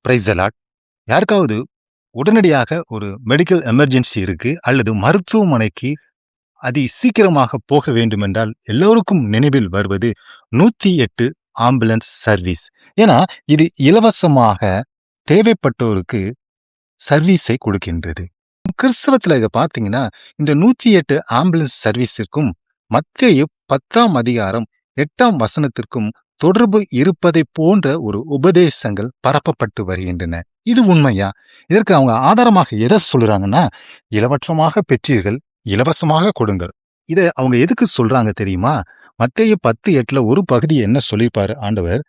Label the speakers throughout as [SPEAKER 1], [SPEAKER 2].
[SPEAKER 1] Praise the Lord. யாருக்காவது உடனடியாக ஒரு மெடிக்கல் எமர்ஜென்சி இருக்கு அல்லது மருத்துவமனைக்கு சீக்கிரமாக போக வேண்டுமென்றால் எல்லோருக்கும் நினைவில் வருவது 108 ஆம்புலன்ஸ் சர்வீஸ். ஏன்னா இது இலவசமாக தேவைப்பட்டோருக்கு சர்வீஸை கொடுக்கின்றது. கிறிஸ்தவத்துல இதை பார்த்தீங்கன்னா இந்த 108 ஆம்புலன்ஸ் சர்வீஸிற்கும் மத்தேயு 10ஆம் அதிகாரம் 8ஆம் வசனத்திற்கும் தொடர்பு இருப்பதை போன்ற ஒரு உபதேசங்கள் பரப்பப்பட்டு வருகின்றன. இது உண்மையா? இதற்கு அவங்க ஆதாரமாக எதை சொல்றாங்கன்னா, இலவசமாக பெற்றீர்கள், இலவசமாக கொடுங்கள். இதை அவங்க எதுக்கு சொல்றாங்க தெரியுமா? மத்தேயு 10:8 ஒரு பகுதி என்ன சொல்லியிருப்பாரு ஆண்டவர்?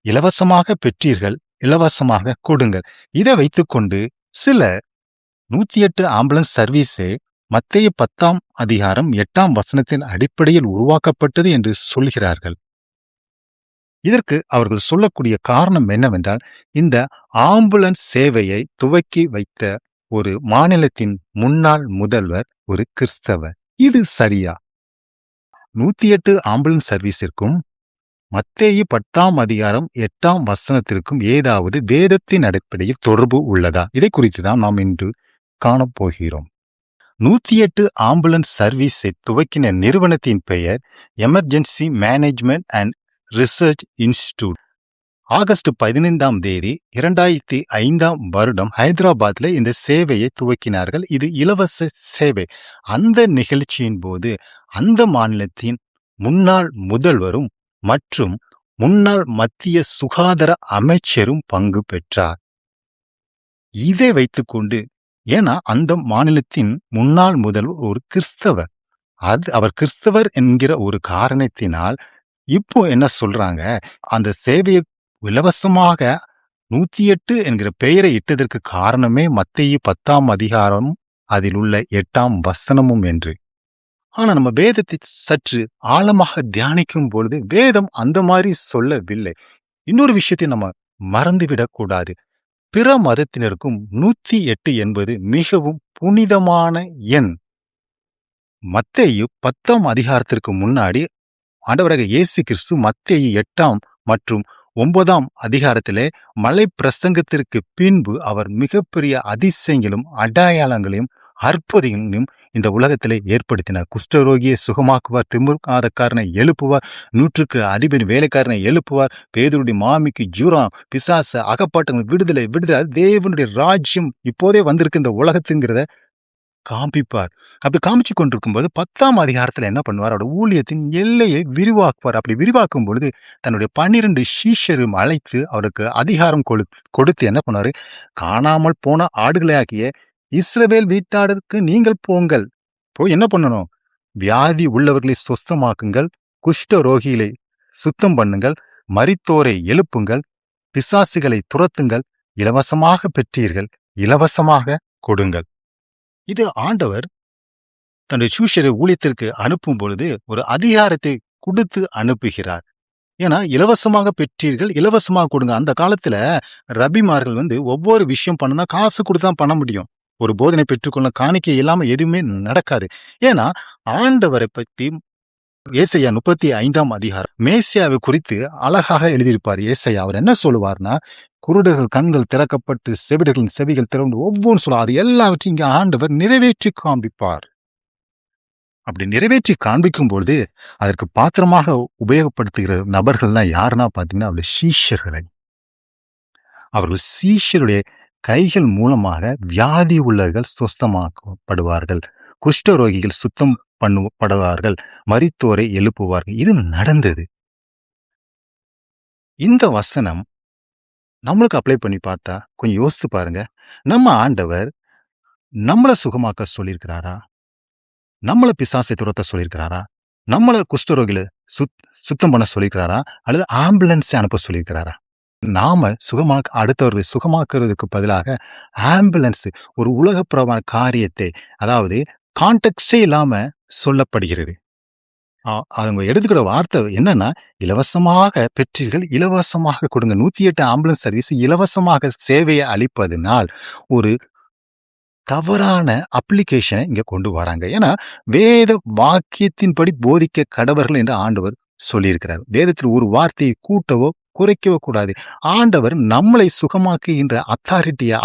[SPEAKER 1] இலவசமாக பெற்றீர்கள், இலவசமாக கொடுங்கள். இதை வைத்துக்கொண்டு சில 108 ஆம்புலன்ஸ் சர்வீஸே மத்தேயு 10ஆம் அதிகாரம் 8ஆம் வசனத்தின் அடிப்படையில் உருவாக்கப்பட்டது என்று சொல்கிறார்கள். இதற்கு அவர்கள் சொல்லக்கூடிய காரணம் என்னவென்றால், இந்த ஆம்புலன்ஸ் சேவையை துவக்கி வைத்த ஒரு மாநிலத்தின் முன்னாள் முதல்வர் ஒரு கிறிஸ்தவர். இது சரியா? 108 ஆம்புலன்ஸ் சர்வீஸிற்கும் மத்தேயு 10ஆம் அதிகாரம் 8ஆம் வசனத்திற்கும் ஏதாவது வேதத்தின் அடிப்படையில் தொடர்பு உள்ளதா? இதை குறித்து தான் நாம் இன்று காணப்போகிறோம். 108 ஆம்புலன்ஸ் சர்வீஸை துவக்கின நிறுவனத்தின் பெயர் emergency management and research institute. August 15ஆம் தேதி 2005ஆம் வருடம் ஹைதராபாத்ல இந்த சேவையை துவக்கினார்கள். இது இலவச சேவை. அந்த நிகழ்ச்சியின் போது அந்த மாநிலத்தின் முன்னாள் முதல்வரும் மற்றும் முன்னாள் மத்திய சுகாதார அமைச்சரும் பங்கு பெற்றார். இதை வைத்துக்கொண்டு, ஏன்னா அந்த மாநிலத்தின் முன்னாள் முதல்வர் ஒரு கிறிஸ்தவர், அவர் கிறிஸ்தவர் என்கிற ஒரு காரணத்தினால் இப்போ என்ன சொல்றாங்க, அந்த சேவையை இலவசமாக 108 என்கிற பெயரை இட்டதற்கு காரணமே மத்தேயு 10ஆம் அதிகாரம் அதில் உள்ள 8ஆம் வசனமும் என்று. ஆனா நம்ம வேதத்தை சற்று ஆழமாக தியானிக்கும் பொழுது வேதம் அந்த மாதிரி சொல்லவில்லை. இன்னொரு விஷயத்தை நம்ம மறந்துவிடக் கூடாது. பிற மதத்தினருக்கும் 108 என்பது மிகவும் புனிதமான எண். மத்தேயு 10ஆம் அதிகாரத்திற்கு முன்னாடி ஆண்டவராக இயேசு கிறிஸ்து மத்தேயு 8ஆம் மற்றும் 9ஆம் அதிகாரத்திலே மலை பிரசங்கத்திற்கு பின்பு அவர் மிகப்பெரிய அதிசயங்களும் அடையாளங்களையும் அற்புதங்களையும் இந்த உலகத்திலே ஏற்படுத்தினார். குஷ்டரோகியை சுகமாக்குவார், திமிர்காதக்காரனை எழுப்புவார், 100க்கு அதிபதி வேலைக்காரனை எழுப்புவார், பேதுருடைய மாமிக்கு ஜூரம், பிசாசு அகப்பட்டவங்க விடுதலை. தேவனுடைய ராஜ்யம் இப்போதே வந்திருக்கு இந்த உலகத்துங்கிறத காண்பிப்பார். அப்படி காமிச்சு கொண்டிருக்கும்போது 10ஆம் அதிகாரத்துல என்ன பண்ணுவார்? அவருடைய ஊழியத்தின் எல்லையை விரிவாக்குவார். அப்படி விரிவாக்கும் பொழுது தன்னுடைய 12 சீஷரும் அழைத்து அவருக்கு அதிகாரம் கொடுத்து என்ன பண்ணாரு? காணாமல் போன ஆடுகளாகிய இஸ்ரவேல் வீட்டாருக்கு நீங்கள் போங்கள். போய் என்ன பண்ணணும்? வியாதி உள்ளவர்களை சுத்தமாக்குங்கள், குஷ்ட ரோகிகளை சுத்தம் பண்ணுங்கள், மரித்தோரை எழுப்புங்கள், பிசாசுகளை துரத்துங்கள், இலவசமாக பெற்றீர்கள், இலவசமாக கொடுங்கள். இது ஆண்டவர் தன்னுடைய சீஷரை ஊழியத்திற்கு அனுப்பும் பொழுது ஒரு அதிகாரத்தை கொடுத்து அனுப்புகிறார். ஏன்னா இலவசமாக பெற்றீர்கள், இலவசமாக கொடுங்க. அந்த காலத்துல ரபிமார்கள் ஒவ்வொரு விஷயம் பண்ணா காசு கொடுத்தான் பண்ண முடியும். ஒரு போதனை பெற்றுக்கொள்ள காணிக்கை இல்லாம எதுவுமே நடக்காது. ஏன்னா ஆண்டவரை பத்தி ஏசாயா 35ஆம் அதிகாரம் மேசியாவை குறித்து அழகாக எழுதியிருப்பார். ஏசாயா அவர் என்ன சொல்லுவார்னா, குருடர்கள் கண்கள் திறக்கப்பட்டு செவிடர்களின் செவிகள் திறந்து ஒவ்வொன்று சொல்ல, அது எல்லாவற்றையும் இங்க ஆண்டவர் நிறைவேற்றி காண்பிப்பார். அப்படி நிறைவேற்றி காண்பிக்கும் பொழுது அதற்கு பாத்திரமாக உபயோகப்படுத்துகிற நபர்கள் தான் யாருன்னா பாத்தீங்கன்னா அவருடைய சீஷர்களை. அவர்கள் சீஷருடைய கைகள் மூலமாக வியாதி உள்ளவர்கள் சுத்தமாக்கப்படுவார்கள், குஷ்டரோகிகள் சுத்தம் பண்ணுப்படுவார்கள், மரித்தோரை எழுப்புவார்கள். இது நடந்தது. இந்த வசனம் நம்மளுக்கு அப்ளை பண்ணி பார்த்தா கொஞ்சம் யோசித்து பாருங்க. நம்ம ஆண்டவர் நம்மளை சுகமாக்க சொல்லியிருக்கிறாரா? நம்மளை பிசாசை துரத்த சொல்லியிருக்கிறாரா? நம்மளை குஷ்டரோகிகளை சுத்தம் பண்ண சொல்லியிருக்கிறாரா? அல்லது ஆம்புலன்ஸை அனுப்ப சொல்லியிருக்கிறாரா? நாம அடுத்தவர்களை சுகமாக்குறதுக்கு பதிலாக ஆம்புலன்ஸ் ஒரு உலகப்பிரமான காரியத்தை, அதாவது கான்டெக்ஸ்டே இல்லாம சொல்லப்படுகிறது. அவங்க எடுத்துக்கிற வார்த்தை என்னன்னா, இலவசமாக பெற்றீர்கள், இலவசமாக கொடுங்க. 108 ஆம்புலன்ஸ் சர்வீஸ் இலவசமாக சேவையை அளிப்பதனால் ஒரு தவறான அப்ளிகேஷனை இங்க கொண்டு வராங்க. ஏன்னா வேத வாக்கியத்தின்படி போதிக்க கடவர்கள் என்று ஆண்டவர் சொல்லியிருக்கிறார். வேதத்தில் ஒரு வார்த்தையை கூட்டவோ குறைக்கவோ கூடாது. ஆண்டவர் நம்மளை சுகமாக்குகின்ற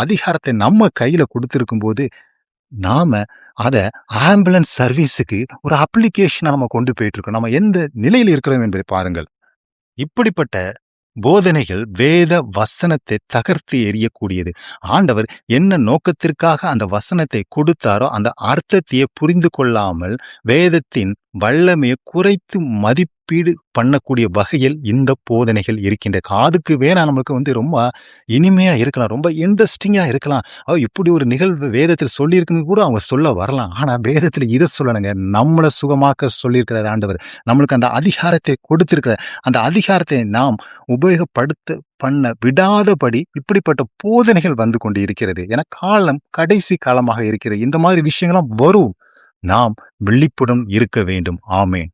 [SPEAKER 1] அதிகாரத்தை நம்ம கையில குடுத்திருக்கும் போது, நாம அத ஆம்புலன்ஸ் சர்வீஸுக்கு ஒரு அப்ளிகேஷனா நம்ம கொண்டு போயிட்டுருக்கோம். நம்ம எந்த நிலையில் இருக்கிறோம் என்பதை பாருங்கள். இப்படிப்பட்ட போதனைகள் வேத வசனத்தை தகர்த்து எறியக்கூடியது. ஆண்டவர் என்ன நோக்கத்திற்காக அந்த வசனத்தை கொடுத்தாரோ அந்த அர்த்தத்தையே புரிந்து கொள்ளாமல் வேதத்தின் வல்லமையை குறைத்து மதிப்பீடு பண்ணக்கூடிய வகையில் இந்த போதனைகள் இருக்கின்ற. காதுக்கு வேணா நமக்கு ரொம்ப இனிமையா இருக்கலாம், ரொம்ப இன்ட்ரெஸ்டிங்கா இருக்கலாம். இப்படி ஒரு நிகழ்வு வேதத்தில் சொல்லியிருக்குன்னு கூட அவங்க சொல்ல வரலாம். ஆனா வேதத்துல இதை சொல்லணுங்க, நம்மளை சுகமாக்க சொல்லியிருக்கிறார் ஆண்டவர். நம்மளுக்கு அந்த அதிகாரத்தை கொடுத்திருக்கிறார். அந்த அதிகாரத்தை நாம் உபயோகப்படுத்த பண்ண விடாதபடி இப்படிப்பட்ட போதனைகள் வந்து கொண்டு இருக்கிறது. என காலம் கடைசி காலமாக இருக்கிறது. இந்த மாதிரி விஷயங்கள்லாம் வரும். நாம் விழிப்புடன் இருக்க வேண்டும். ஆமென்.